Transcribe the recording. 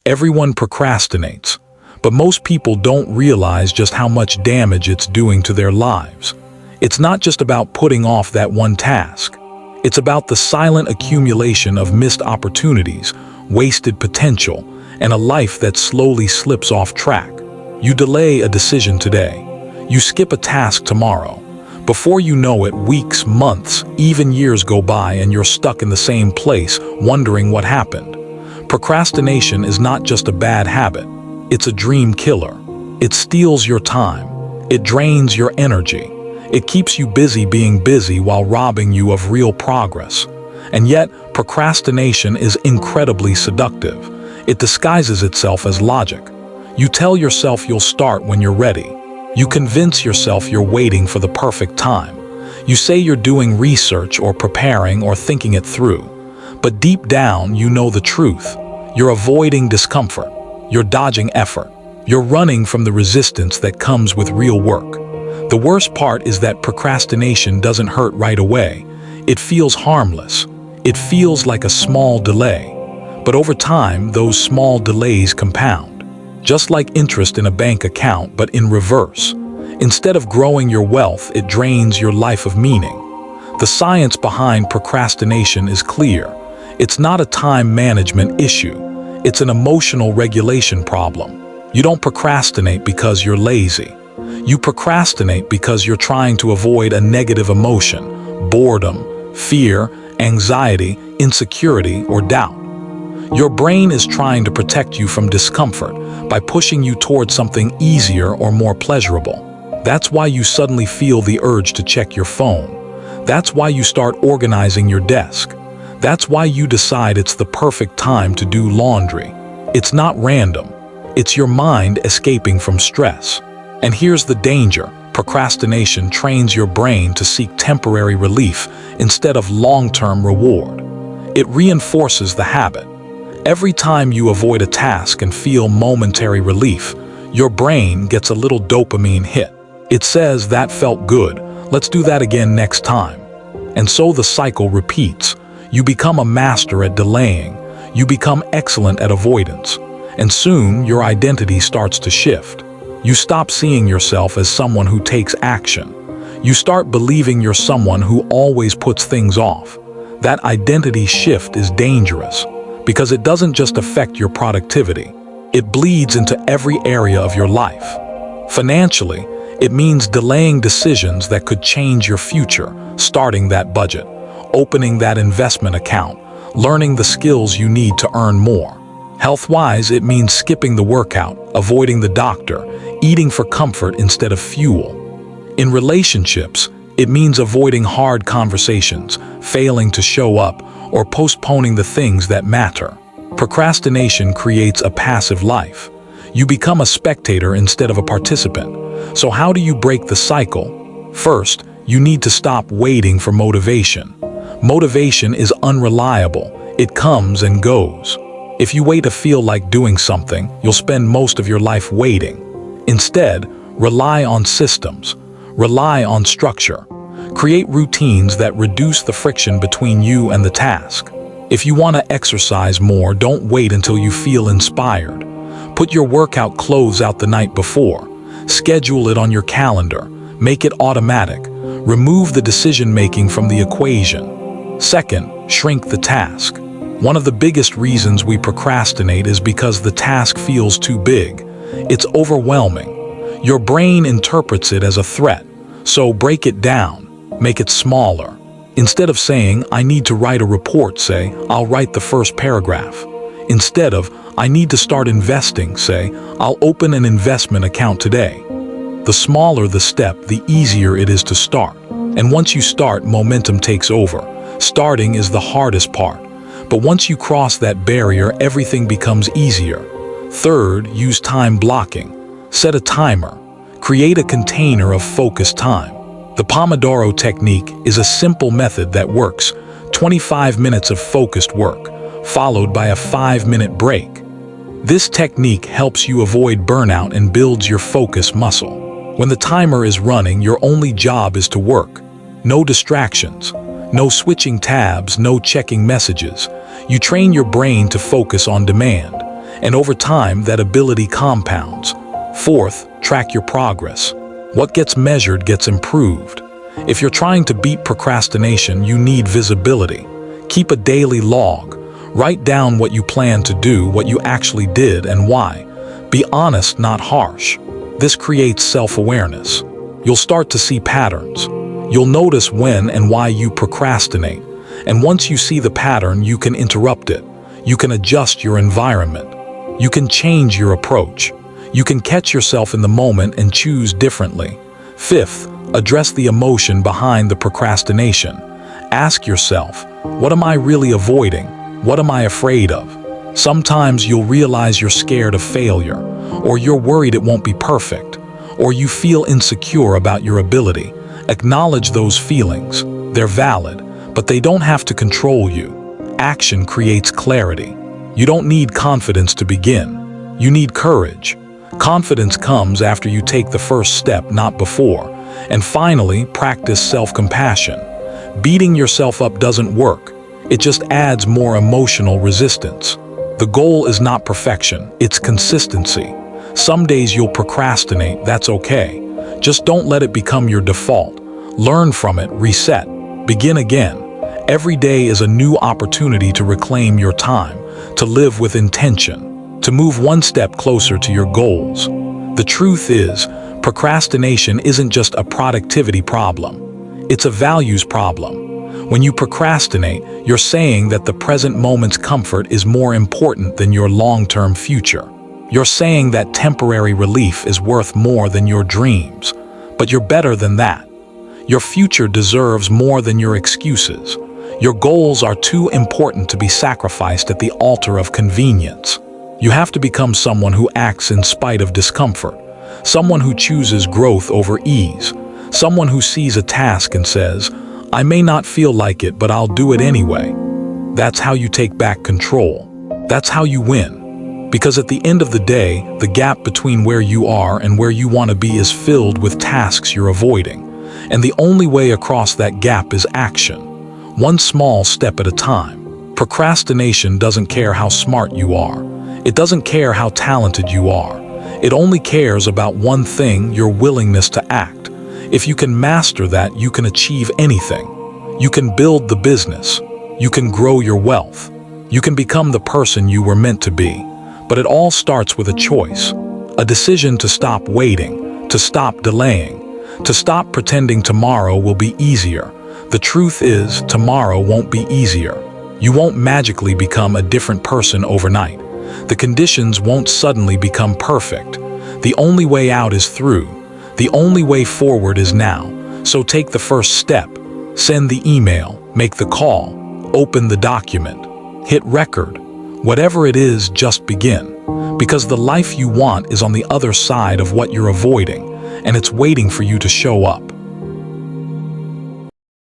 Everyone procrastinates, but most people don't realize just how much damage it's doing to their lives. It's not just about putting off that one task. It's about the silent accumulation of missed opportunities, wasted potential, and a life that slowly slips off track. You delay a decision today. You skip a task tomorrow. Before you know it, weeks, months, even years go by and you're stuck in the same place, wondering what happened. Procrastination is not just a bad habit. It's a dream killer. It steals your time. It drains your energy. It keeps you busy being busy while robbing you of real progress. And yet, procrastination is incredibly seductive. It disguises itself as logic. You tell yourself you'll start when you're ready. You convince yourself you're waiting for the perfect time. You say you're doing research or preparing or thinking it through. But deep down, you know the truth. You're avoiding discomfort. You're dodging effort. You're running from the resistance that comes with real work. The worst part is that procrastination doesn't hurt right away. It feels harmless. It feels like a small delay. But over time, those small delays compound. Just like interest in a bank account, but in reverse. Instead of growing your wealth, it drains your life of meaning. The science behind procrastination is clear. It's not a time management issue. It's an emotional regulation problem. You don't procrastinate because you're lazy. You procrastinate because you're trying to avoid a negative emotion, boredom, fear, anxiety, insecurity, or doubt. Your brain is trying to protect you from discomfort by pushing you towards something easier or more pleasurable. That's why you suddenly feel the urge to check your phone. That's why you start organizing your desk. That's why you decide it's the perfect time to do laundry. It's not random. It's your mind escaping from stress. And here's the danger. Procrastination trains your brain to seek temporary relief instead of long-term reward. It reinforces the habit. Every time you avoid a task and feel momentary relief, your brain gets a little dopamine hit. It says, "That felt good. Let's do that again next time." And so the cycle repeats. You become a master at delaying. You become excellent at avoidance. And soon your identity starts to shift. You stop seeing yourself as someone who takes action. You start believing you're someone who always puts things off. That identity shift is dangerous because it doesn't just affect your productivity. It bleeds into every area of your life. Financially, it means delaying decisions that could change your future, starting that budget, opening that investment account, learning the skills you need to earn more. Health-wise, it means skipping the workout, avoiding the doctor, eating for comfort instead of fuel. In relationships, it means avoiding hard conversations, failing to show up, or postponing the things that matter. Procrastination creates a passive life. You become a spectator instead of a participant. So how do you break the cycle? First, you need to stop waiting for motivation. Motivation is unreliable. It comes and goes. If you wait to feel like doing something, you'll spend most of your life waiting. Instead, rely on systems. Rely on structure. Create routines that reduce the friction between you and the task. If you want to exercise more, don't wait until you feel inspired. Put your workout clothes out the night before. Schedule it on your calendar. Make it automatic. Remove the decision-making from the equation. Second, shrink the task. One of the biggest reasons we procrastinate is because the task feels too big. It's overwhelming. Your brain interprets it as a threat, so break it down. Make it smaller. Instead of saying, "I need to write a report," say, "I'll write the first paragraph." Instead of, "I need to start investing," say, "I'll open an investment account today." The smaller the step, the easier it is to start. And once you start, momentum takes over. Starting is the hardest part. But once you cross that barrier, everything becomes easier. Third, use time blocking. Set a timer. Create a container of focused time. The Pomodoro technique is a simple method that works. 25 minutes of focused work, followed by a 5-minute break. This technique helps you avoid burnout and builds your focus muscle. When the timer is running, your only job is to work. No distractions. No switching tabs, no checking messages. You train your brain to focus on demand. And over time, that ability compounds. Fourth, track your progress. What gets measured gets improved. If you're trying to beat procrastination, you need visibility. Keep a daily log. Write down what you plan to do, what you actually did, and why. Be honest, not harsh. This creates self-awareness. You'll start to see patterns. You'll notice when and why you procrastinate. And once you see the pattern, you can interrupt it. You can adjust your environment. You can change your approach. You can catch yourself in the moment and choose differently. Fifth, address the emotion behind the procrastination. Ask yourself, what am I really avoiding? What am I afraid of? Sometimes you'll realize you're scared of failure, or you're worried it won't be perfect, or you feel insecure about your ability. Acknowledge those feelings. They're valid, but they don't have to control you. Action creates clarity. You don't need confidence to begin. You need courage. Confidence comes after you take the first step, not before. And finally, practice self-compassion. Beating yourself up doesn't work. It just adds more emotional resistance. The goal is not perfection, it's consistency. Some days you'll procrastinate, that's okay. Just don't let it become your default. Learn from it, reset, begin again. Every day is a new opportunity to reclaim your time, to live with intention, to move one step closer to your goals. The truth is, procrastination isn't just a productivity problem. It's a values problem. When you procrastinate, you're saying that the present moment's comfort is more important than your long-term future. You're saying that temporary relief is worth more than your dreams. But you're better than that. Your future deserves more than your excuses. Your goals are too important to be sacrificed at the altar of convenience. You have to become someone who acts in spite of discomfort, someone who chooses growth over ease, someone who sees a task and says, I may not feel like it, but I'll do it anyway. That's how you take back control. That's how you win. Because at the end of the day, the gap between where you are and where you want to be is filled with tasks you're avoiding. And the only way across that gap is action. One small step at a time. Procrastination doesn't care how smart you are. It doesn't care how talented you are. It only cares about one thing, your willingness to act. If you can master that, you can achieve anything. You can build the business. You can grow your wealth. You can become the person you were meant to be. But it all starts with a choice. A decision to stop waiting, to stop delaying, to stop pretending tomorrow will be easier. The truth is, tomorrow won't be easier. You won't magically become a different person overnight. The conditions won't suddenly become perfect. The only way out is through. The only way forward is now. So take the first step. Send the email, make the call, open the document, hit record. Whatever it is, just begin. Because the life you want is on the other side of what you're avoiding, and it's waiting for you to show up.